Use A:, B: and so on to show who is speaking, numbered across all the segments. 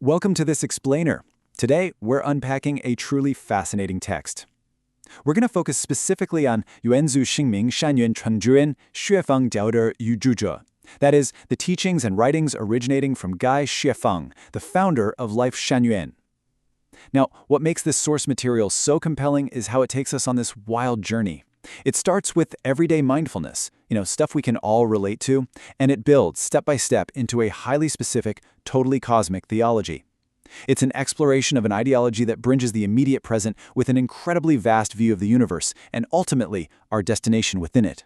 A: Welcome to this explainer. Today, we're unpacking a truly fascinating text. We're going to focus specifically on Yuanzu Xingming Shanyuan Chunjuan Xuefeng Diaoder Yuzhuzhe. That is, the teachings and writings originating from Guy Xuefeng, the founder of Lifechanyuan. Now, what makes this source material so compelling is how it takes us on this wild journey. It starts with everyday mindfulness, stuff we can all relate to, and it builds step by step into a highly specific, totally cosmic theology. It's an exploration of an ideology that bridges the immediate present with an incredibly vast view of the universe and ultimately our destination within it.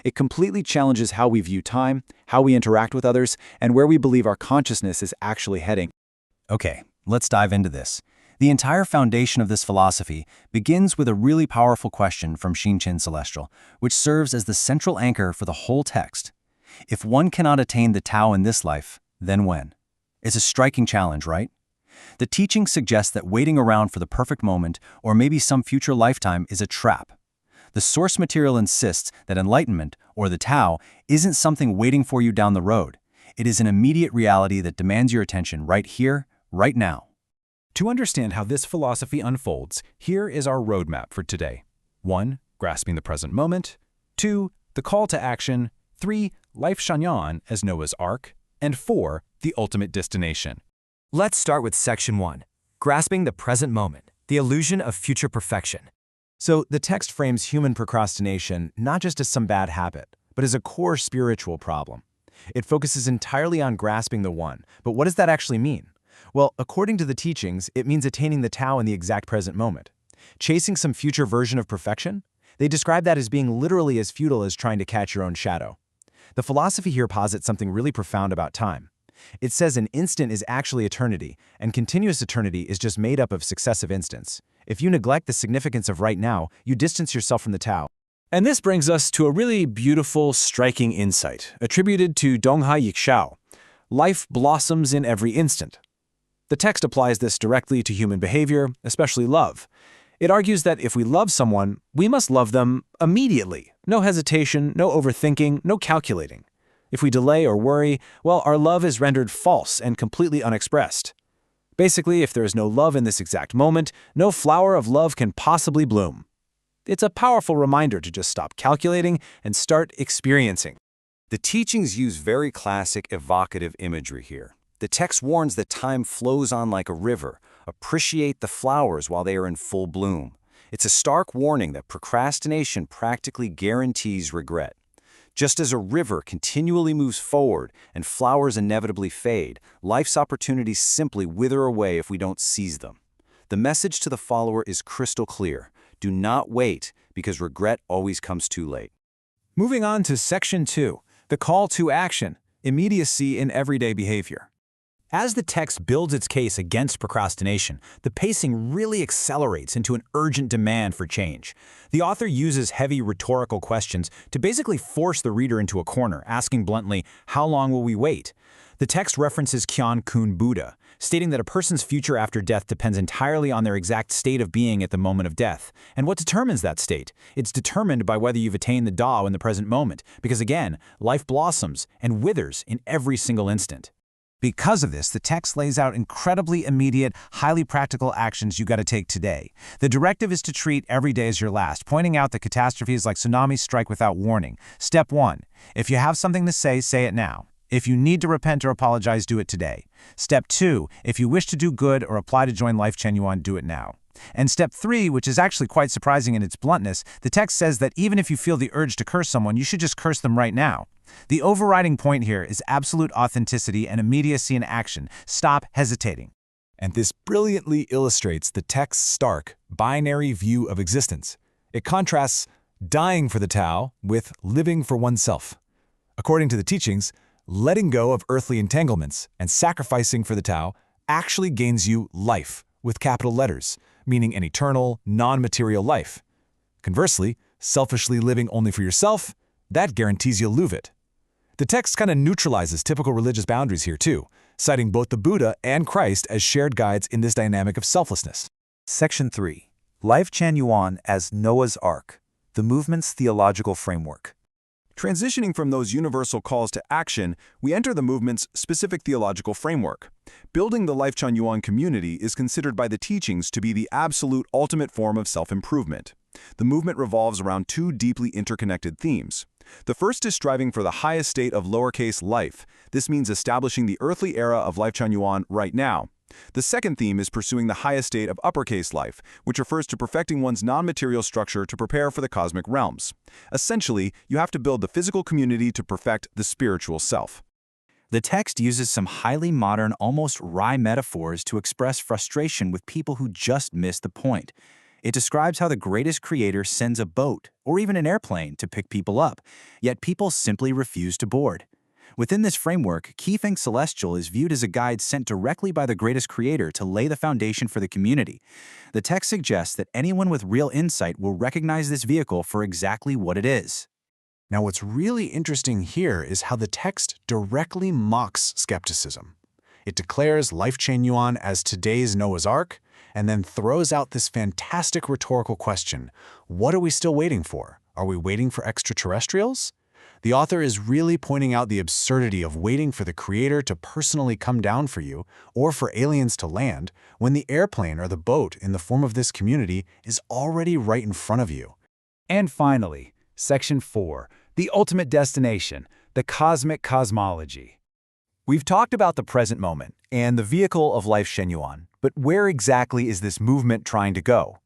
A: It completely challenges how we view time, how we interact with others, and where we believe our consciousness is actually heading.
B: Okay, let's dive into this. The entire foundation of this philosophy begins with a really powerful question from Xinchen Celestial, which serves as the central anchor for the whole text. If one cannot attain the Tao in this life, then when? It's a striking challenge, right? The teaching suggests that waiting around for the perfect moment or maybe some future lifetime is a trap. The source material insists that enlightenment, or the Tao, isn't something waiting for you down the road. It is an immediate reality that demands your attention right here, right now.
C: To understand how this philosophy unfolds, here is our roadmap for today. 1. Grasping the present moment. 2. The call to action. 3. Lifechanyuan as Noah's Ark. And 4. The ultimate destination.
D: Let's start with Section 1, Grasping the Present Moment, the Illusion of Future Perfection.
E: So the text frames human procrastination not just as some bad habit, but as a core spiritual problem. It focuses entirely on grasping the one, but what does that actually mean? Well, according to the teachings, it means attaining the Tao in the exact present moment. Chasing some future version of perfection? They describe that as being literally as futile as trying to catch your own shadow. The philosophy here posits something really profound about time. It says an instant is actually eternity, and continuous eternity is just made up of successive instants. If you neglect the significance of right now, you distance yourself from the Tao.
C: And this brings us to a really beautiful, striking insight, attributed to Donghai Yixao. Life blossoms in every instant. The text applies this directly to human behavior, especially love. It argues that if we love someone, we must love them immediately. No hesitation, no overthinking, no calculating. If we delay or worry, well, our love is rendered false and completely unexpressed. Basically, if there is no love in this exact moment, no flower of love can possibly bloom. It's a powerful reminder to just stop calculating and start experiencing.
B: The teachings use very classic evocative imagery here. The text warns that time flows on like a river. Appreciate the flowers while they are in full bloom. It's a stark warning that procrastination practically guarantees regret. Just as a river continually moves forward and flowers inevitably fade, life's opportunities simply wither away if we don't seize them. The message to the follower is crystal clear. Do not wait, because regret always comes too late.
C: Moving on to Section 2, the call to action, immediacy in everyday behavior. As the text builds its case against procrastination, the pacing really accelerates into an urgent demand for change. The author uses heavy rhetorical questions to basically force the reader into a corner, asking bluntly, how long will we wait? The text references Kyon Kun Buddha, stating that a person's future after death depends entirely on their exact state of being at the moment of death. And what determines that state? It's determined by whether you've attained the Tao in the present moment, because again, life blossoms and withers in every single instant.
E: Because of this, the text lays out incredibly immediate, highly practical actions you got to take today. The directive is to treat every day as your last, pointing out that catastrophes like tsunamis strike without warning. Step 1. If you have something to say it now. If you need to repent or apologize, do it today. Step 2. If you wish to do good or apply to join Lifechanyuan, do it now. And step 3, which is actually quite surprising in its bluntness, the text says that even if you feel the urge to curse someone, you should just curse them right now. The overriding point here is absolute authenticity and immediacy in action. Stop hesitating.
C: And this brilliantly illustrates the text's stark, binary view of existence. It contrasts dying for the Tao with living for oneself. According to the teachings, letting go of earthly entanglements and sacrificing for the Tao actually gains you life, with capital letters, meaning an eternal, non-material life. Conversely, selfishly living only for yourself, that guarantees you'll lose it. The text kind of neutralizes typical religious boundaries here too, citing both the Buddha and Christ as shared guides in this dynamic of selflessness.
F: Section 3. Lifechanyuan as Noah's Ark, the movement's theological framework.
A: Transitioning from those universal calls to action, we enter the movement's specific theological framework.
G: Building the Lifechanyuan community is considered by the teachings to be the absolute ultimate form of self-improvement. The movement revolves around two deeply interconnected themes. The first is striving for the highest state of lowercase life. This means establishing the earthly era of Lifechanyuan right now. The second theme is pursuing the highest state of uppercase life, which refers to perfecting one's non-material structure to prepare for the cosmic realms. Essentially, you have to build the physical community to perfect the spiritual self.
B: The text uses some highly modern, almost wry metaphors to express frustration with people who just miss the point. It describes how the greatest creator sends a boat, or even an airplane, to pick people up, yet people simply refuse to board. Within this framework, Keeping Celestial is viewed as a guide sent directly by the greatest creator to lay the foundation for the community. The text suggests that anyone with real insight will recognize this vehicle for exactly what it is.
C: Now, what's really interesting here is how the text directly mocks skepticism. It declares Lifechanyuan as today's Noah's Ark, and then throws out this fantastic rhetorical question: what are we still waiting for? Are we waiting for extraterrestrials? The author is really pointing out the absurdity of waiting for the creator to personally come down for you, or for aliens to land, when the airplane or the boat in the form of this community is already right in front of you.
A: And finally, Section 4, the ultimate destination, the cosmic cosmology. We've talked about the present moment and the vehicle of Lifechanyuan, but where exactly is this movement trying to go?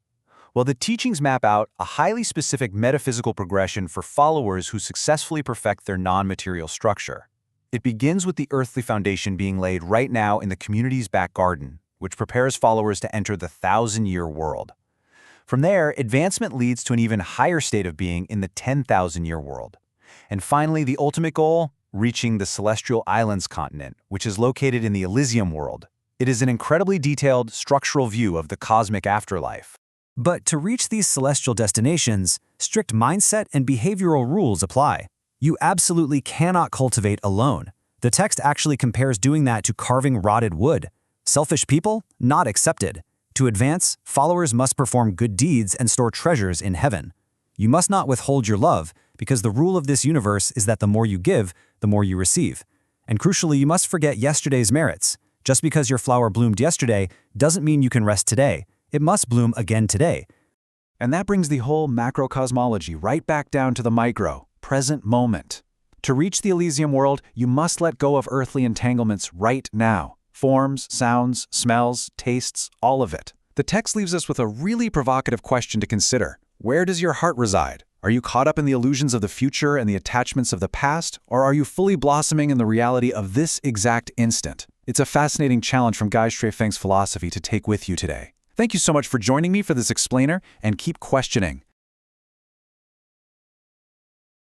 A: Well, the teachings map out a highly specific metaphysical progression for followers who successfully perfect their non-material structure. It begins with the earthly foundation being laid right now in the community's back garden, which prepares followers to enter the 1,000-year world. From there, advancement leads to an even higher state of being in the 10,000-year world. And finally, the ultimate goal, reaching the Celestial Islands continent, which is located in the Elysium world. It is an incredibly detailed, structural view of the cosmic afterlife.
B: But to reach these celestial destinations, strict mindset and behavioral rules apply. You absolutely cannot cultivate alone. The text actually compares doing that to carving rotted wood. Selfish people? Not accepted. To advance, followers must perform good deeds and store treasures in heaven. You must not withhold your love, because the rule of this universe is that the more you give, the more you receive. And crucially, you must forget yesterday's merits. Just because your flower bloomed yesterday doesn't mean you can rest today. It must bloom again today.
A: And that brings the whole macrocosmology right back down to the micro, present moment. To reach the Elysium world, you must let go of earthly entanglements right now. Forms, sounds, smells, tastes, all of it. The text leaves us with a really provocative question to consider. Where does your heart reside? Are you caught up in the illusions of the future and the attachments of the past, or are you fully blossoming in the reality of this exact instant? It's a fascinating challenge from Guy Streifang's philosophy to take with you today. Thank you so much for joining me for this explainer, and keep questioning.